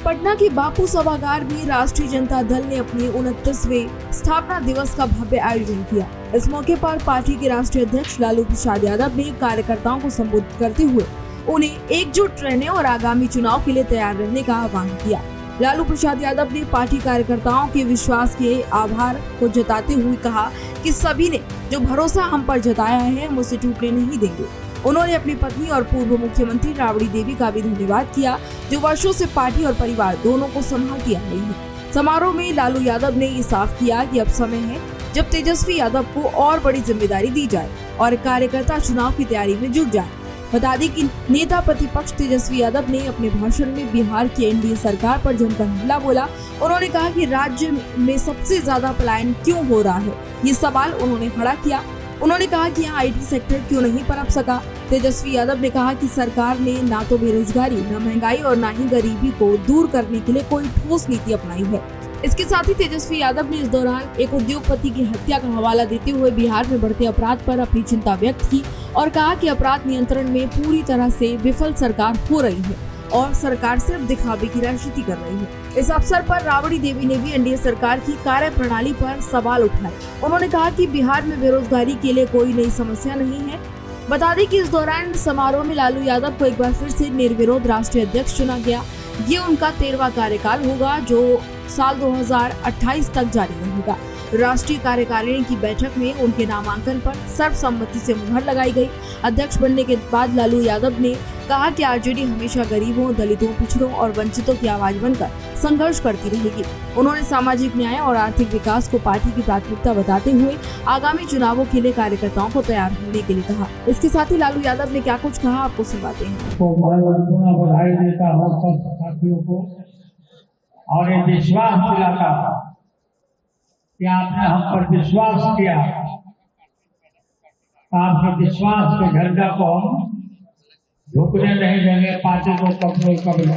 पटना के बापू सभागार में राष्ट्रीय जनता दल ने अपने 29वें स्थापना दिवस का भव्य आयोजन किया। इस मौके पर पार्टी के राष्ट्रीय अध्यक्ष लालू प्रसाद यादव ने कार्यकर्ताओं को संबोधित करते हुए उन्हें एकजुट रहने और आगामी चुनाव के लिए तैयार रहने का आह्वान किया। लालू प्रसाद यादव ने पार्टी कार्यकर्ताओं के विश्वास के आभार को जताते हुए कहा कि सभी ने जो भरोसा हम पर जताया है हम उसे टूटने नहीं देंगे। उन्होंने अपनी पत्नी और पूर्व मुख्यमंत्री राबड़ी देवी का भी धन्यवाद किया, जो वर्षों से पार्टी और परिवार दोनों को संभालती आ रही है। समारोह में लालू यादव ने ये साफ किया कि अब समय है जब तेजस्वी यादव को और बड़ी जिम्मेदारी दी जाए और कार्यकर्ता चुनाव की तैयारी में जुट जाए। बता दें कि नेता प्रतिपक्ष तेजस्वी यादव ने अपने भाषण में बिहार की एनडीए सरकार पर जमकर हमला बोला। उन्होंने कहा कि राज्य में सबसे ज्यादा पलायन क्यों हो रहा है, ये सवाल उन्होंने खड़ा किया। उन्होंने कहा कि यहाँ आईटी सेक्टर क्यों नहीं पनप सका। तेजस्वी यादव ने कहा कि सरकार ने ना तो बेरोजगारी, न महंगाई और न ही गरीबी को दूर करने के लिए कोई ठोस नीति अपनाई है। इसके साथ ही तेजस्वी यादव ने इस दौरान एक उद्योगपति की हत्या का हवाला देते हुए बिहार में बढ़ते अपराध पर अपनी चिंता व्यक्त की और कहा कि अपराध नियंत्रण में पूरी तरह से विफल सरकार हो रही है और सरकार सिर्फ दिखावे की राजनीति कर रही है। इस अवसर पर राबड़ी देवी ने भी एनडीए सरकार की कार्यप्रणाली पर सवाल उठाए। उन्होंने कहा कि बिहार में बेरोजगारी के लिए कोई नई समस्या नहीं है। बता दें कि इस दौरान समारोह में लालू यादव को एक बार फिर से निर्विरोध राष्ट्रीय अध्यक्ष चुना गया। ये उनका 13वां कार्यकाल होगा, जो साल 2028 तक जारी रहेगा। राष्ट्रीय कार्यकारिणी की बैठक में उनके नामांकन पर सर्वसम्मति से मुहर लगाई गई। अध्यक्ष बनने के बाद लालू यादव ने कहा कि आरजेडी हमेशा गरीबों, दलितों, पिछड़ों और वंचितों की आवाज बनकर संघर्ष करती रहेगी। उन्होंने सामाजिक न्याय और आर्थिक विकास को पार्टी की प्राथमिकता बताते हुए आगामी चुनावों के लिए कार्यकर्ताओं को तैयार होने के लिए कहा। इसके साथ ही लालू यादव ने क्या कुछ कहा, आपको सुनवाते हैं। तो बधाई देता हूँ सब साथियों को और ये विश्वास दिलाता हूँ कि आपने हम पर विश्वास किया। आपके विश्वास के झंडा को हम झुकने नहीं देंगे। पार्टी को कंट्रोल कर लो।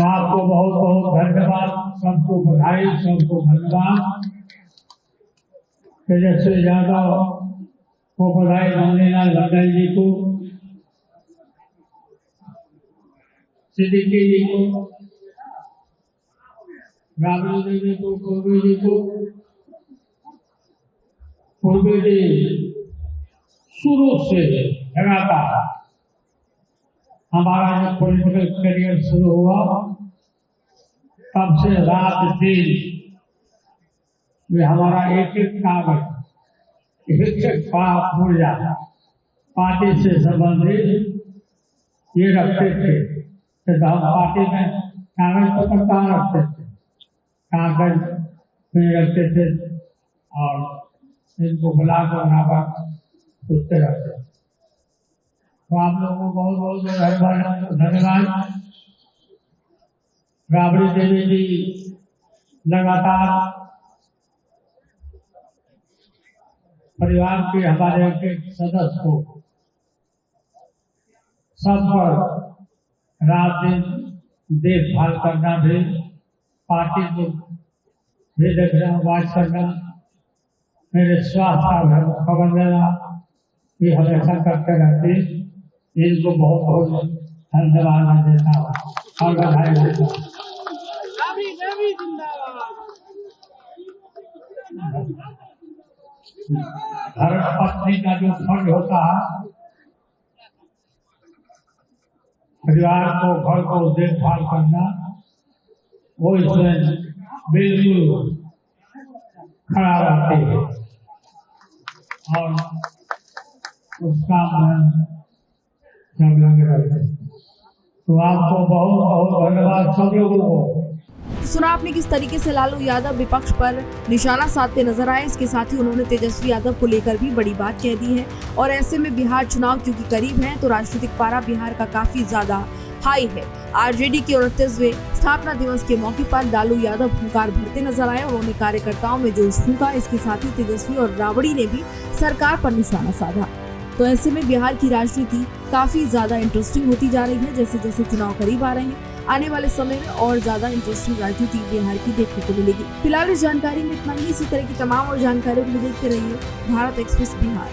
आपको बहुत बहुत धन्यवाद, सबको बधाई, सबको धन्यवाद। तेजस्वी यादव को बधाई, नंदीलाल मंडल जी को, सिद्दीकी जी को, राबड़ी देवी को, पूर्वी जी को। पूर्वी जी शुरू से लगातार हमारा जो पॉलिटिकल करियर शुरू हुआ तब से रात दिन ये हमारा एक एक कागज, एक एक पुर्जा पार्टी से संबंधित ये रखते थे। तो हम पार्टी में कागज पत्र कहाँ रखते थे, कागज में रखते थे और इनको बुलाकर वहाँ पर पूछते रहते। तो आप लोगों को बहुत बहुत धन्यवाद। राबड़ी देवी जी लगातार परिवार के हमारे एक सदस्य को सब पर रात दिन देखभाल करना भी, पार्टी को भी देखना, वाच करना, मेरे स्वास्थ्य का खबर लेना, ये हमेशा करते रहते। इनको बहुत बहुत धन्यवाद मैं देता हूँ और बधाई देता हूँ। धर्म पत्नी का जो फर्ज होता है, परिवार को, घर को देखभाल करना, वो इसमें बिल्कुल खड़ा रहती है और उस काम में सब लगे रहते हैं। तो आपको बहुत बहुत धन्यवाद सब लोगों को। सुना आपने किस तरीके से लालू यादव विपक्ष पर निशाना साधते नजर आए। इसके साथ ही उन्होंने तेजस्वी यादव को लेकर भी बड़ी बात कह दी है और ऐसे में बिहार चुनाव क्योंकि करीब है तो राजनीतिक पारा बिहार का काफी ज्यादा हाई है। आरजेडी के 29वें स्थापना दिवस के मौके पर लालू यादव हुंकार भरते नजर आए और उन्होंने कार्यकर्ताओं में जोश फूंका। इसके साथ ही तेजस्वी और राबड़ी ने भी सरकार पर निशाना साधा। तो ऐसे में बिहार की राजनीति काफी ज्यादा इंटरेस्टिंग होती जा रही है। जैसे जैसे चुनाव करीब आ रहे हैं, आने वाले समय में और ज्यादा इंटरेस्टिंग राजनीति बिहार की देखने को मिलेगी। फिलहाल इस जानकारी में इतना ही। इसी तरह की तमाम और जानकारियों के लिए देखते रहिए भारत एक्सप्रेस बिहार।